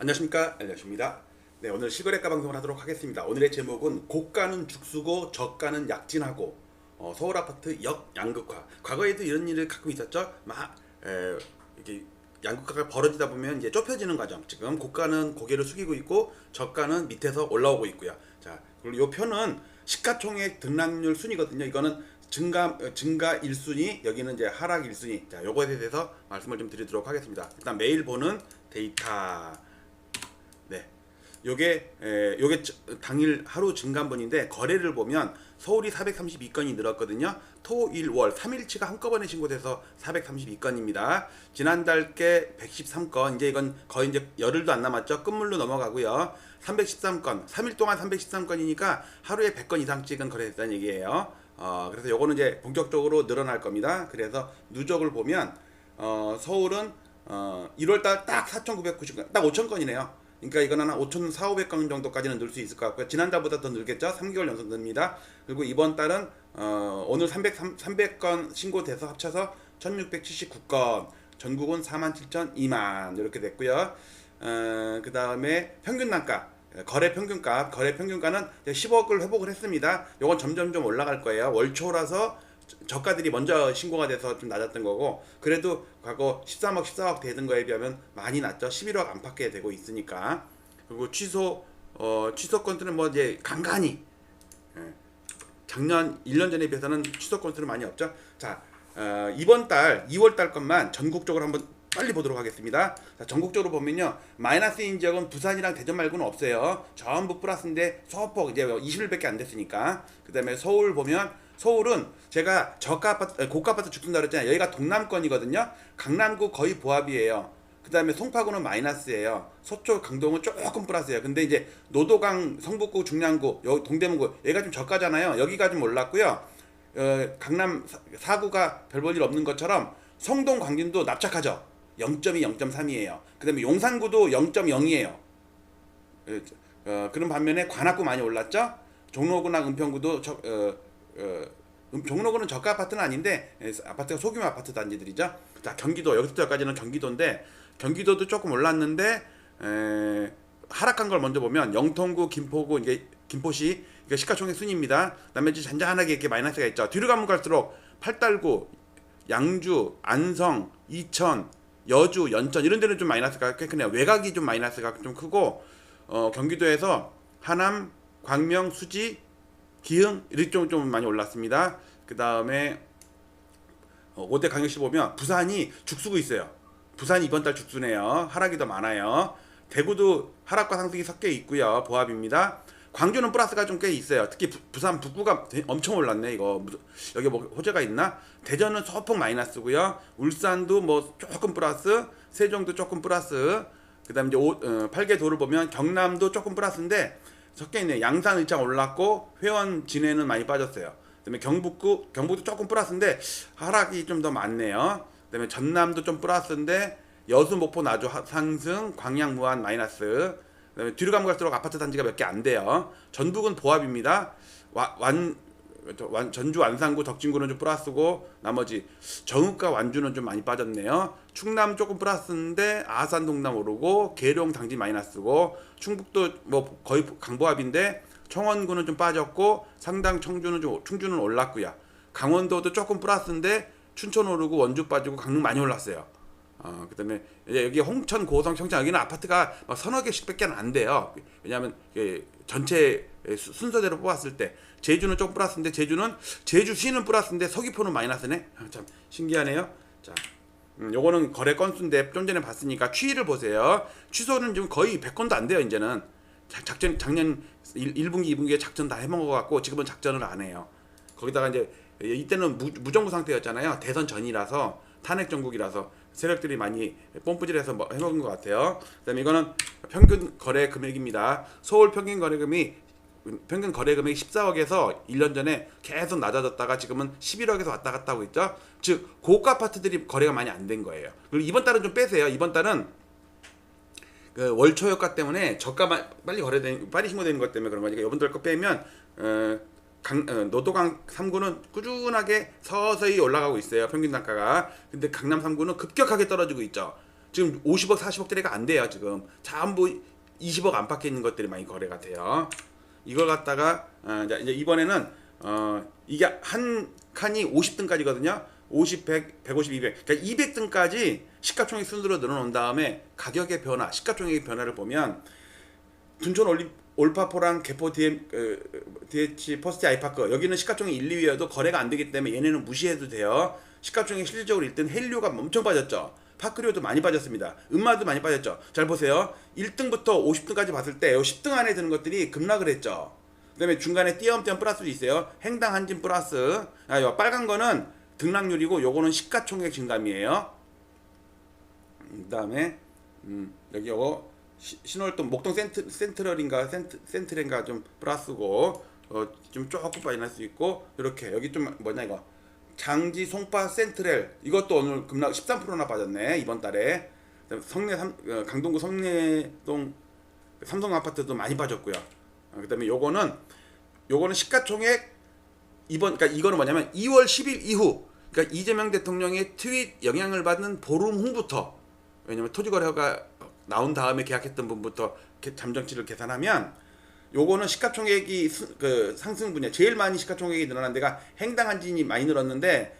안녕하십니까, 알려줍니다. 네, 오늘 실거래가 방송을 하도록 하겠습니다. 오늘의 제목은 고가는 죽쓰고 저가는 약진하고 서울 아파트 역양극화. 과거에도 이런 일을 가끔 있었죠. 이게 양극화가 벌어지다 보면 이제 좁혀지는 과정. 지금 고가는 고개를 숙이고 있고 저가는 밑에서 올라오고 있고요. 자, 그리고 이 표는 시가총액 등락률 순이거든요. 이거는 증가 1순위, 여기는 이제 하락 1순위. 자, 요거에 대해서 말씀을 좀 드리도록 하겠습니다. 일단 매일 보는 데이터. 네, 요게 당일 하루 증감분인데 거래를 보면 서울이 432건이 늘었거든요. 토, 일, 월 3일치가 한꺼번에 신고돼서 432건입니다. 지난달 게 113건, 이제 이건 거의 이제 열흘도 안 남았죠. 끝물로 넘어가고요. 313건, 3일 동안 313건이니까 하루에 100건 이상 찍은 거래됐다는 얘기예요. 그래서 요거는 이제 본격적으로 늘어날 겁니다. 그래서 누적을 보면 서울은 1월달 딱 4,990건, 딱 5,000건이네요. 그러니까 이거는 한 5,400~500건 정도까지는 늘 수 있을 것 같고요. 지난달보다 더 늘겠죠. 3개월 연속 늡니다. 그리고 이번 달은 오늘 300건 신고돼서 합쳐서 1,679건, 전국은 47,002만 이렇게 됐고요. 그 다음에 평균 단가, 거래 평균가는 10억을 회복을 했습니다. 요건 점점 좀 올라갈 거예요. 월초라서 저가들이 먼저 신고가 돼서 좀 낮았던 거고, 그래도 과거 13억 14억 되던 거에 비하면 많이 낮죠. 11억 안팎에 되고 있으니까. 그리고 취소 건수는 뭐 이제 간간히 작년 1년 전에 비해서는 취소 건수는 많이 없죠. 자, 이번 달 2월 달 것만 전국적으로 한번 빨리 보도록 하겠습니다. 자, 전국적으로 보면요, 마이너스인 지역은 부산이랑 대전 말고는 없어요. 전부 플러스인데 소폭 이제 20일밖에 안 됐으니까. 그 다음에 서울 보면, 서울은 제가 저가 아파트, 고가 아파트 죽순다 그랬잖아요. 여기가 동남권이거든요. 강남구 거의 보합이에요. 그 다음에 송파구는 마이너스예요. 서초, 강동은 조금 플러스예요. 근데 이제 노도강, 성북구, 중량구, 여기 동대문구, 여기가 좀 저가잖아요. 여기가 좀 올랐고요. 강남 4구가 별 볼 일 없는 것처럼 성동, 광진도 납작하죠. 0.2, 0.3이에요. 그 다음에 용산구도 0.0이에요. 그런 반면에 관악구 많이 올랐죠. 종로구나 은평구도 종로구는 저가 아파트는 아닌데 아파트가 소규모 아파트 단지들이죠. 자, 경기도, 여기서부터 여기까지는 경기도인데, 경기도도 조금 올랐는데 하락한 걸 먼저 보면 영통구, 김포구, 이게 김포시, 이게 시가총액 순입니다. 그다음에 잔잔하게 이렇게 마이너스가 있죠. 뒤로 가면 갈수록 팔달구, 양주, 안성, 이천, 여주, 연천 이런 데는 좀 마이너스가 꽤 크네요. 외곽이 좀 마이너스가 좀 크고, 경기도에서 하남, 광명, 수지, 기흥 이렇게 좀 많이 올랐습니다. 그 다음에 5대 강역시 보면 부산이 죽쓰고 있어요. 부산이 이번 달 죽쓰네요. 하락이 더 많아요. 대구도 하락과 상승이 섞여 있고요. 보합입니다. 광주는 플러스가 좀 꽤 있어요. 특히 부산 북구가 엄청 올랐네. 이거 여기 뭐 호재가 있나? 대전은 소폭 마이너스고요. 울산도 뭐 조금 플러스, 세종도 조금 플러스. 그다음 이제 8개 도를 보면 경남도 조금 플러스인데 섞여 있네. 양산 일장 올랐고 회원 진해는 많이 빠졌어요. 그다음에 경북도 조금 플러스인데 하락이 좀 더 많네요. 그다음에 전남도 좀 플러스인데 여수, 목포, 나주 상승, 광양, 무안 마이너스. 그다음에 뒤로 가면 갈수록 아파트 단지가 몇 개 안 돼요. 전북은 보합입니다. 전주, 완산구, 덕진구는 좀 플러스고, 나머지 정읍과 완주는 좀 많이 빠졌네요. 충남 조금 플러스인데 아산, 동남 오르고, 계룡, 당진 마이너스고, 충북도 뭐 거의 강보합인데 청원구는 좀 빠졌고, 상당, 충주는 올랐고요. 강원도도 조금 플러스인데 춘천 오르고 원주 빠지고 강릉 많이 올랐어요. 그다음에 이제 여기 홍천, 고성, 청천 여기는 아파트가 막 서너 개씩밖에 안 돼요. 왜냐하면 전체 순서대로 뽑았을 때 제주는 조금 플러스인데 제주시는 플러스인데 서귀포는 마이너스네. 참 신기하네요. 자, 요거는 거래 건수인데 좀 전에 봤으니까 취의를 보세요. 취소는 지금 거의 100건도 안 돼요. 이제는 작년 1분기, 2분기에 작전 다 해먹은 것 같고 지금은 작전을 안 해요. 거기다가 이제 이때는 무정부 상태였잖아요. 대선 전이라서, 탄핵 정국이라서 세력들이 많이 뽐뿌질해서 뭐 해먹은 것 같아요. 그다음에 이거는 평균 거래 금액입니다. 서울 평균 거래 금액이 14억에서 1년 전에 계속 낮아졌다가 지금은 11억에서 왔다 갔다 하고 있죠. 즉 고가 아파트들이 거래가 많이 안 된 거예요. 그리고 이번 달은 좀 빼세요. 이번 달은 그 월초 효과 때문에 저가 빨리 신고되는 것 때문에 그런 거니까 이번 달 거 빼면 노도강 3구는 꾸준하게 서서히 올라가고 있어요. 평균 단가가. 근데 강남 3구는 급격하게 떨어지고 있죠. 지금 50억 40억짜리가 안 돼요. 지금 전부 20억 안팎에 있는 것들이 많이 거래가 돼요. 이걸 갖다가 이제 이번에는 이게 한 칸이 50등까지거든요. 50, 100, 150, 200. 그러니까 200등까지 시가총액 순으로 늘어놓은 다음에 가격의 변화, 시가총액의 변화를 보면 둔촌 올파포랑 개포 DH 퍼스트 아이파크 여기는 시가총액 1, 2위여도 거래가 안 되기 때문에 얘네는 무시해도 돼요. 시가총액 실질적으로 1등 헬리오가 엄청 빠졌죠. 파크리오도 많이 빠졌습니다. 음마도 많이 빠졌죠. 잘 보세요. 1등부터 50등까지 봤을 때 10등 안에 드는 것들이 급락을 했죠. 그 다음에 중간에 띄엄띄엄 플러스도 있어요. 행당 한진 플러스. 빨간 거는 등락률이고 요거는 시가총액 증감이에요. 그 다음에 여기 요거 신월동 목동 센트럴인가 센트렌가 좀 플러스고 좀 조금 많이 날 수 있고 이렇게 여기 좀 뭐냐 이거 장지 송파 센트렐 이것도 오늘 급락 13%나 빠졌네 이번 달에. 강동구 성내동 삼성 아파트도 많이 빠졌고요. 그다음에 요거는 시가총액 그러니까 이거는 뭐냐면 2월 10일 이후 그러니까 이재명 대통령의 트윗 영향을 받는 보름 후부터 왜냐면 토지거래가 나온 다음에 계약했던 분부터 잠정치를 계산하면 요거는 시가총액이 상승 분야 제일 많이 시가총액이 늘어난 데가 행당 한진이 많이 늘었는데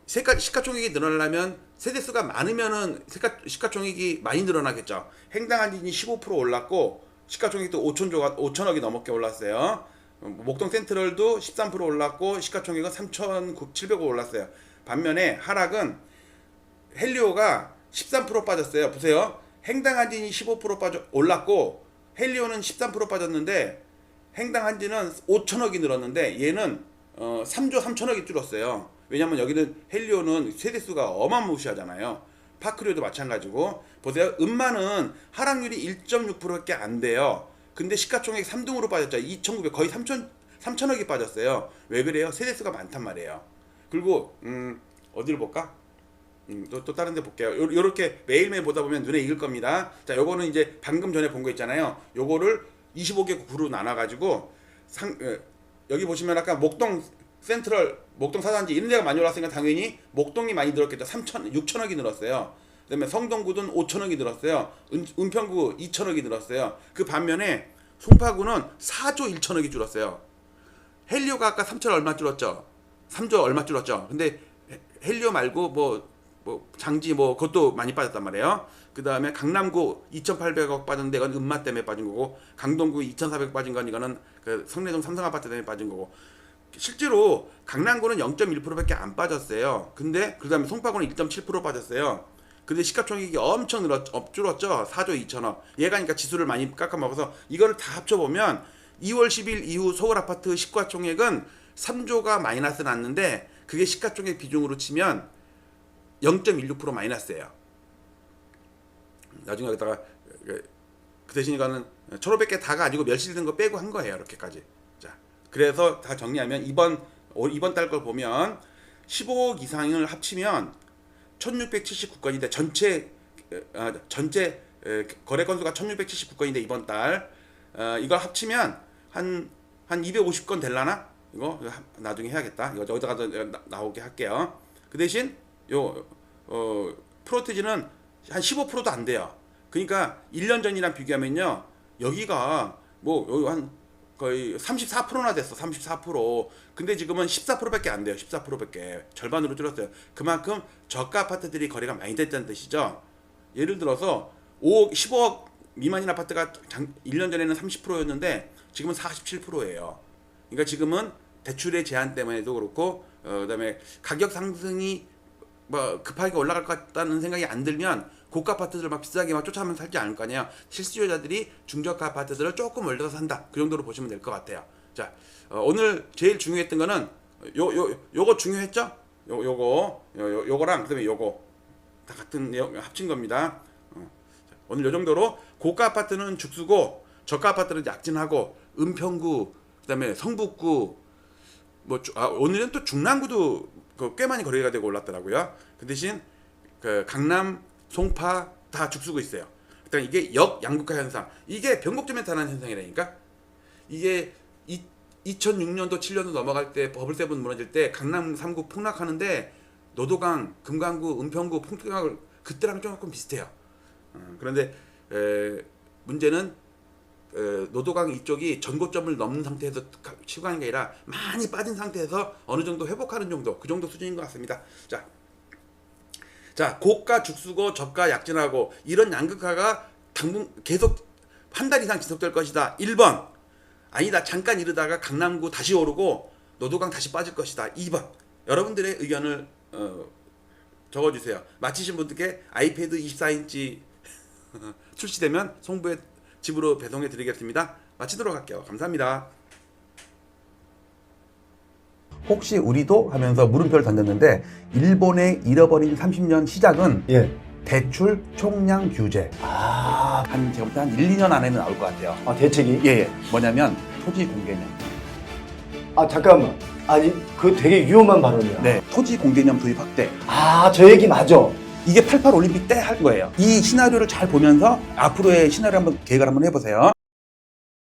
시가총액이 늘어나려면 세대수가 많으면은 시가총액이 많이 늘어나겠죠. 행당 한진이 15% 올랐고 시가총액도 5천억이 넘게 올랐어요. 목동 센트럴도 13% 올랐고 시가총액은 3,700억 올랐어요. 반면에 하락은 헬리오가 13% 빠졌어요. 보세요. 행당 한진이 15% 올랐고 헬리오는 13% 빠졌는데 행당 한진은 5천억이 늘었는데 얘는 3조 3천억이 줄었어요. 왜냐면 여기는 헬리오는 세대수가 어마무시하잖아요. 파크리오도 마찬가지고 보세요. 음마는 하락률이 1.6%밖에 안 돼요. 근데 시가총액 3등으로 빠졌죠. 2,900 거의 3천억이 빠졌어요. 왜 그래요? 세대수가 많단 말이에요. 그리고 어디를 볼까? 또 다른 데 볼게요. 요렇게 매일매일 보다 보면 눈에 익을 겁니다. 자, 요거는 이제 방금 전에 본 거 있잖아요. 요거를 25개국으로 나눠 가지고 여기 보시면 아까 목동 센트럴, 목동 사단지 이런 데가 많이 올랐으니까 당연히 목동이 많이 늘었겠죠. 6천억이 늘었어요. 그다음에 성동구는 5천억이 늘었어요. 은평구 2천억이 늘었어요. 그 반면에 송파구는 4조 1천억이 줄었어요. 헬리오가 아까 3천 얼마 줄었죠. 3조 얼마 줄었죠. 근데 헬리오 말고 뭐 장지 그것도 많이 빠졌단 말이에요. 그 다음에 강남구 2,800억 빠졌는데 이건 음마 때문에 빠진 거고 강동구 2,400 빠진 건 이거는 그 성내동 삼성 아파트 때문에 빠진 거고 실제로 강남구는 0.1%밖에 안 빠졌어요. 근데 그 다음에 송파구는 1.7% 빠졌어요. 근데 시가총액이 엄청 줄었죠. 4조 2천억. 얘가 그러니까 지수를 많이 깎아먹어서 이거를 다 합쳐보면 2월 10일 이후 서울 아파트 시가총액은 3조가 마이너스 났는데 그게 시가총액 비중으로 치면 0.16% 마이너스예요. 나중에 여기다가 그 대신 이거는 1,500개 다 가지고 멸실된 거 빼고 한 거예요. 이렇게까지. 자, 그래서 다 정리하면 이번 달 걸 보면 15억 이상을 합치면 1,679건인데 전체 거래 건수가 1,679건인데 이번 달 이걸 합치면 한 250건 될라나? 이거 나중에 해야겠다. 이거 여기다가 나오게 할게요. 그 대신 프로테지는 한 15%도 안 돼요. 그러니까 1년 전이랑 비교하면요. 여기가 여기 한 거의 34%나 됐어. 34%. 근데 지금은 14%밖에 안 돼요. 14%밖에. 절반으로 줄었어요. 그만큼 저가 아파트들이 거래가 많이 됐다는 뜻이죠. 예를 들어서 15억 미만인 아파트가 1년 전에는 30%였는데 지금은 47%예요. 그러니까 지금은 대출의 제한 때문에도 그렇고 그다음에 가격 상승이 급하게 올라갈 것 같다는 생각이 안 들면 고가 아파트들 막 비싸게 막 쫓아가면서 살지 않을 거 아니에요. 실수요자들이 중저가 아파트들을 조금 올려서 산다. 그 정도로 보시면 될 것 같아요. 자, 오늘 제일 중요했던 거는 요거 중요했죠? 요거랑 그다음에 요거 다 같은 내용 합친 겁니다. 오늘 요 정도로 고가 아파트는 죽쓰고 저가 아파트는 약진하고 은평구 그다음에 성북구 오늘은 또 중랑구도 꽤 많이 거래가 되고 올랐더라고요. 그 대신 강남, 송파 다 죽쓰고 있어요. 그러니까 이게 역양극화 현상. 이게 변곡점에 나타나는 현상이라니까. 이게 2006년도 7년도 넘어갈 때 버블세븐 무너질 때 강남 3구 폭락하는데 노도강, 금강구, 은평구 폭락을 그때랑 조금 비슷해요. 그런데 문제는 노도강 이쪽이 전고점을 넘는 상태에서 치고 가는 게 아니라 많이 빠진 상태에서 어느 정도 회복하는 정도, 그 정도 수준인 것 같습니다. 자, 고가 죽수고 저가 약진하고 이런 양극화가 당분 계속 한 달 이상 지속될 것이다. 1번. 아니다. 잠깐 이르다가 강남구 다시 오르고 노도강 다시 빠질 것이다. 2번. 여러분들의 의견을 적어주세요. 마치신 분들께 아이패드 24인치 출시되면 송부에 집으로 배송해 드리겠습니다. 마치도록 할게요. 감사합니다. 혹시 우리도 하면서 물음표를 던졌는데 일본의 잃어버린 30년 시작은 예. 대출 총량 규제. 제가 볼 때 한 1, 2년 안에는 나올 것 같아요. 대책이? 예. 뭐냐면 토지 공개념. 잠깐만. 아니, 그거 되게 위험한 발언이야. 네. 토지 공개념 도입 확대. 저 얘기 맞아. 이게 88 올림픽 때 할 거예요. 이 시나리오를 잘 보면서 앞으로의 시나리오 한번 계획을 한번 해보세요.